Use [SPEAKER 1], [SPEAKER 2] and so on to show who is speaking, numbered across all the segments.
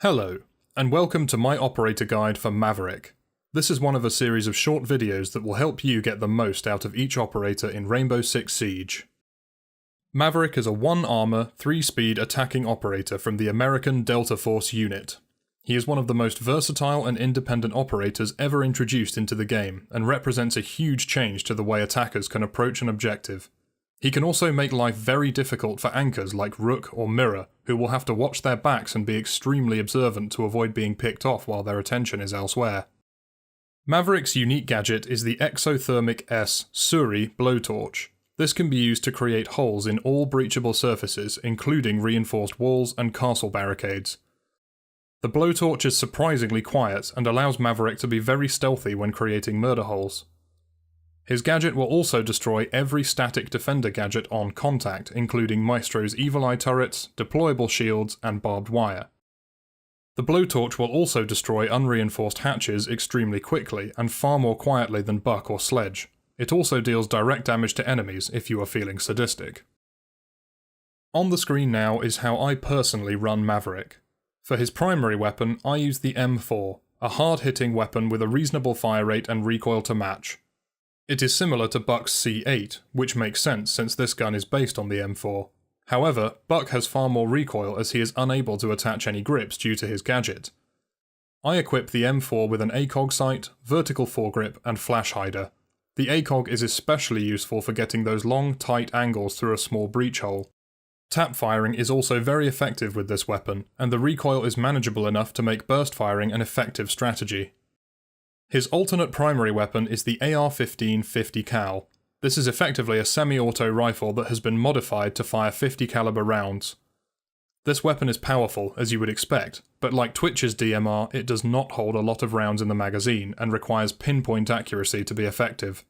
[SPEAKER 1] Hello, and welcome to my operator guide for Maverick. This is one of a series of short videos that will help you get the most out of each operator in Rainbow Six Siege. Maverick is a 1-armor, 3-speed attacking operator from the American Delta Force unit. He is one of the most versatile and independent operators ever introduced into the game, and represents a huge change to the way attackers can approach an objective. He can also make life very difficult for anchors like Rook or Mirror, who will have to watch their backs and be extremely observant to avoid being picked off while their attention is elsewhere. Maverick's unique gadget is the Exothermic S Suri blowtorch. This can be used to create holes in all breachable surfaces, including reinforced walls and castle barricades. The blowtorch is surprisingly quiet and allows Maverick to be very stealthy when creating murder holes. His gadget will also destroy every static defender gadget on contact, including Maestro's Evil Eye turrets, deployable shields, and barbed wire. The blowtorch will also destroy unreinforced hatches extremely quickly and far more quietly than Buck or Sledge. It also deals direct damage to enemies if you are feeling sadistic. On the screen now is how I personally run Maverick. For his primary weapon, I use the M4, a hard-hitting weapon with a reasonable fire rate and recoil to match. It is similar to Buck's C8, which makes sense since this gun is based on the M4. However, Buck has far more recoil as he is unable to attach any grips due to his gadget. I equip the M4 with an ACOG sight, vertical foregrip, and flash hider. The ACOG is especially useful for getting those long, tight angles through a small breach hole. Tap firing is also very effective with this weapon, and the recoil is manageable enough to make burst firing an effective strategy. His alternate primary weapon is the AR-15 50 cal. This is effectively a semi-auto rifle that has been modified to fire 50 caliber rounds. This weapon is powerful, as you would expect, but like Twitch's DMR, it does not hold a lot of rounds in the magazine and requires pinpoint accuracy to be effective.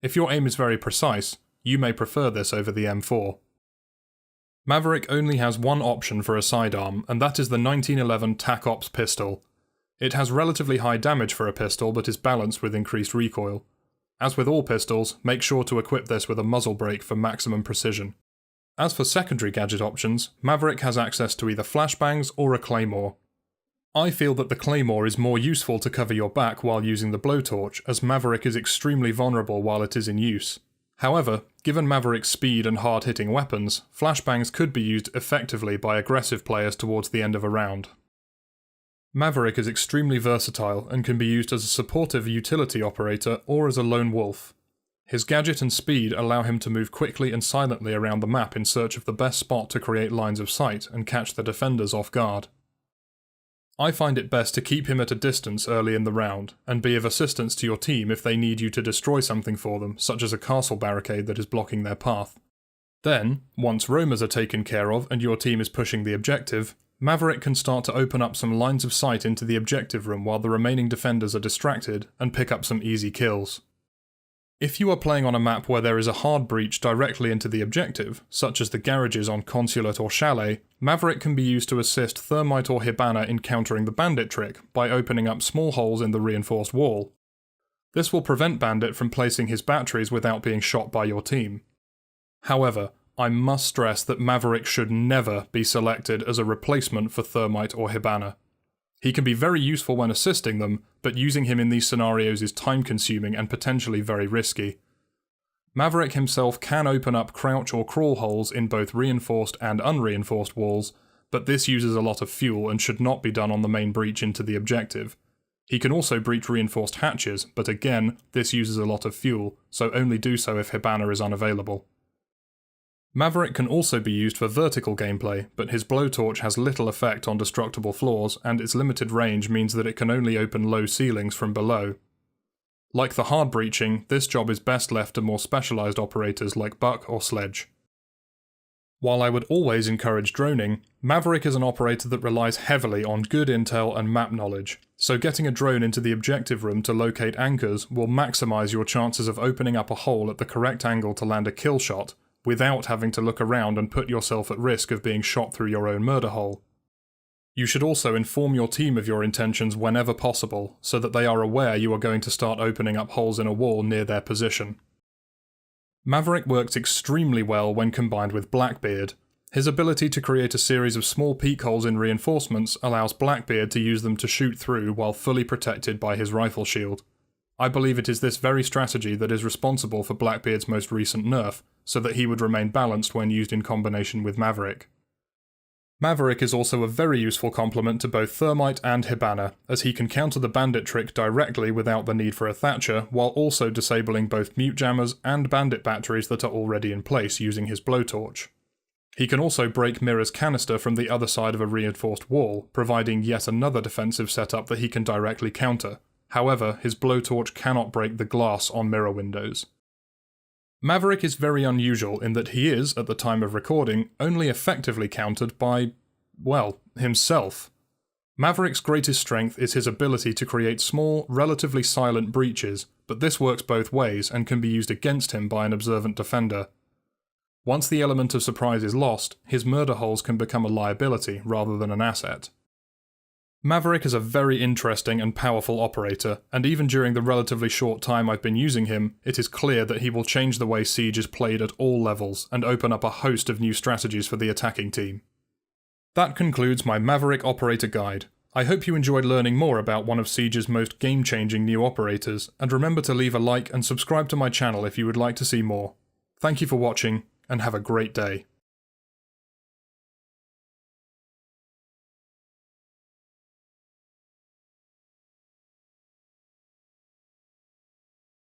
[SPEAKER 1] If your aim is very precise, you may prefer this over the M4. Maverick only has one option for a sidearm, and that is the 1911 TAC Ops pistol. It has relatively high damage for a pistol, but is balanced with increased recoil. As with all pistols, make sure to equip this with a muzzle brake for maximum precision. As for secondary gadget options, Maverick has access to either flashbangs or a claymore. I feel that the claymore is more useful to cover your back while using the blowtorch, as Maverick is extremely vulnerable while it is in use. However, given Maverick's speed and hard-hitting weapons, flashbangs could be used effectively by aggressive players towards the end of a round. Maverick is extremely versatile and can be used as a supportive utility operator or as a lone wolf. His gadget and speed allow him to move quickly and silently around the map in search of the best spot to create lines of sight and catch the defenders off guard. I find it best to keep him at a distance early in the round, and be of assistance to your team if they need you to destroy something for them, such as a castle barricade that is blocking their path. Then, once roamers are taken care of and your team is pushing the objective, Maverick can start to open up some lines of sight into the objective room while the remaining defenders are distracted, and pick up some easy kills. If you are playing on a map where there is a hard breach directly into the objective, such as the garages on Consulate or Chalet, Maverick can be used to assist Thermite or Hibana in countering the Bandit trick by opening up small holes in the reinforced wall. This will prevent Bandit from placing his batteries without being shot by your team. However, I must stress that Maverick should never be selected as a replacement for Thermite or Hibana. He can be very useful when assisting them, but using him in these scenarios is time-consuming and potentially very risky. Maverick himself can open up crouch or crawl holes in both reinforced and unreinforced walls, but this uses a lot of fuel and should not be done on the main breach into the objective. He can also breach reinforced hatches, but again, this uses a lot of fuel, so only do so if Hibana is unavailable. Maverick can also be used for vertical gameplay, but his blowtorch has little effect on destructible floors, and its limited range means that it can only open low ceilings from below. Like the hard breaching, this job is best left to more specialised operators like Buck or Sledge. While I would always encourage droning, Maverick is an operator that relies heavily on good intel and map knowledge, so getting a drone into the objective room to locate anchors will maximise your chances of opening up a hole at the correct angle to land a kill shot, without having to look around and put yourself at risk of being shot through your own murder hole. You should also inform your team of your intentions whenever possible, so that they are aware you are going to start opening up holes in a wall near their position. Maverick works extremely well when combined with Blackbeard. His ability to create a series of small peek holes in reinforcements allows Blackbeard to use them to shoot through while fully protected by his rifle shield. I believe it is this very strategy that is responsible for Blackbeard's most recent nerf, so that he would remain balanced when used in combination with Maverick. Maverick is also a very useful complement to both Thermite and Hibana, as he can counter the bandit trick directly without the need for a Thatcher, while also disabling both mute jammers and bandit batteries that are already in place using his blowtorch. He can also break Mirror's canister from the other side of a reinforced wall, providing yet another defensive setup that he can directly counter. However, his blowtorch cannot break the glass on mirror windows. Maverick is very unusual in that he is, at the time of recording, only effectively countered by, well, himself. Maverick's greatest strength is his ability to create small, relatively silent breaches, but this works both ways and can be used against him by an observant defender. Once the element of surprise is lost, his murder holes can become a liability rather than an asset. Maverick is a very interesting and powerful operator, and even during the relatively short time I've been using him, it is clear that he will change the way Siege is played at all levels and open up a host of new strategies for the attacking team. That concludes my Maverick operator guide. I hope you enjoyed learning more about one of Siege's most game-changing new operators, and remember to leave a like and subscribe to my channel if you would like to see more. Thank you for watching, and have a great day.